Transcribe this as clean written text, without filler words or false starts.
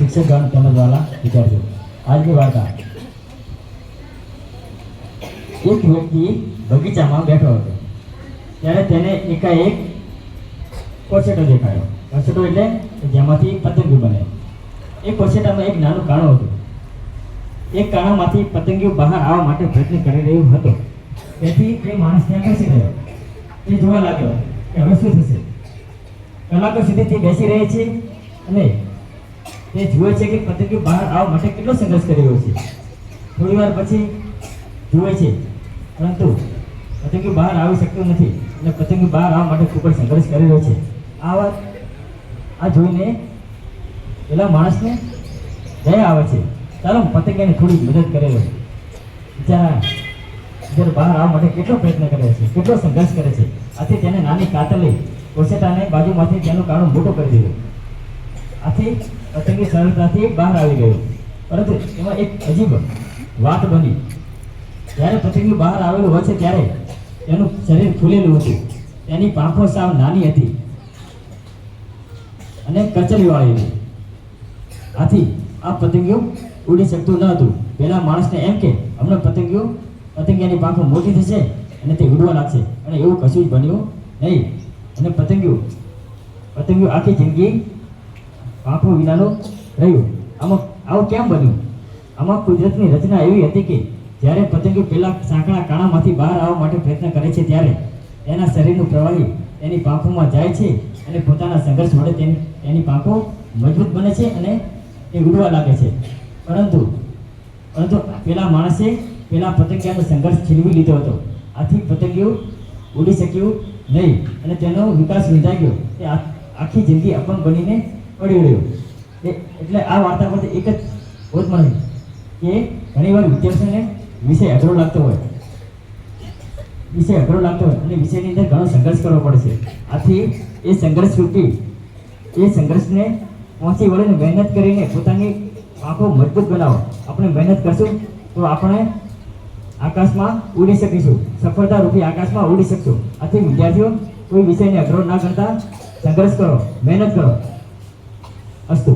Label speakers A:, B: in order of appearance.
A: શિક્ષકગણ તેમજ વાલા વિદ્યાર્થીઓ, આજની વાર્તા. એક વ્યક્તિ બગીચામાં બેઠો હતો ત્યારે તેને એકાએક કોસેટો દેખાયો. કોસેટો એટલે જેમાંથી પતંગિયું બને. એ કોસેટામાં એક નાનું કાણું હતું. એક કાણામાંથી પતંગિયું બહાર આવવા માટે પ્રયત્ન કરી રહ્યું હતો. તેથી તે માણસ ત્યાં બેસી રહ્યો. તે જોવા લાગ્યો કે હવે શું થશે. કલાકો સુધી તે બેસી રહે છે અને તે જુએ છે કે પતંગિયું બહાર આવવા માટે કેટલો સંઘર્ષ કરી રહ્યો છે. થોડી વાર પછી જુએ છે પરંતુ પતંગિયું બહાર આવી શકતું નથી અને પતંગિયું બહાર આવવા માટે ખૂબ જ સંઘર્ષ કરી રહ્યો છે. આ જોઈને પેલા માણસને દયા આવે છે. ચાલો પતંગિયાને થોડી મદદ કરે. બિચારા બહાર આવવા માટે કેટલો પ્રયત્ન કરે છે, કેટલો સંઘર્ષ કરે છે. આથી તેને નાની કાતર લઈ કોસેટાને બાજુમાંથી તેનું કાણું મોટું કરી દીધું. આથી પતંગિયું સરળતાથી બહાર આવી ગયું. પરંતુ એમાં એક અજીબ વાત બની. જ્યારે પતંગિયું બહાર આવેલું હોય છે ત્યારે તેનું શરીર ફૂલેલું હતું. તેની પાંખો સાવ નાની હતી અને કચરીવાળી હતી. આથી આ પતંગિયું ઉડી શકતું ન હતું. પેલા માણસને એમ કે હમણાં પતંગિયાની પાંખો મોટી થશે અને તે ઉડવા લાગશે, અને એવું કશું જ બન્યું નહીં. અને પતંગિયું આખી જિંદગી પાંખો વિનાનું રહ્યું. આવું કેમ બન્યું? આમાં કુદરતની રચના એવી હતી કે જ્યારે પતંગિયું પેલા સાંકડા કાણામાંથી બહાર આવવા માટે પ્રયત્ન કરે છે ત્યારે તેના શરીરનું પ્રવાહી તેની પાંખોમાં જાય છે અને પોતાના સંઘર્ષ વડે તેની પાંખો મજબૂત બને છે અને તે ઉડવા લાગે છે. પરંતુ પેલા માણસે પેલા પતંગિયાનો સંઘર્ષ છીનવી લીધો હતો. આથી પતંગિયું ઉડી શક્યું નહીં અને તેનો વિકાસ વિંધાઈ ગયો. તે આખી જિંદગી અપંગ બનીને પડી રહ્યો. એટલે આ વાર્તા પરથી એક જ બોધ મળે કે ઘણીવાર વિદ્યાર્થીઓને વિષય અઘરો લાગતો હોય અને વિષયની અંદર ઘણો સંઘર્ષ કરવો પડે છે. આથી એ સંઘર્ષને પહોંચી વળીને મહેનત કરીને પોતાની આંખો મજબૂત બનાવો. આપણે મહેનત કરશું તો આપણે આકાશમાં ઉડી શકીશું, સફળતારૂપી આકાશમાં ઉડી શકશું. આથી વિદ્યાર્થીઓ કોઈ વિષયને અઘરો ના કરતા સંઘર્ષ કરો, મહેનત કરો. અસ્તુ.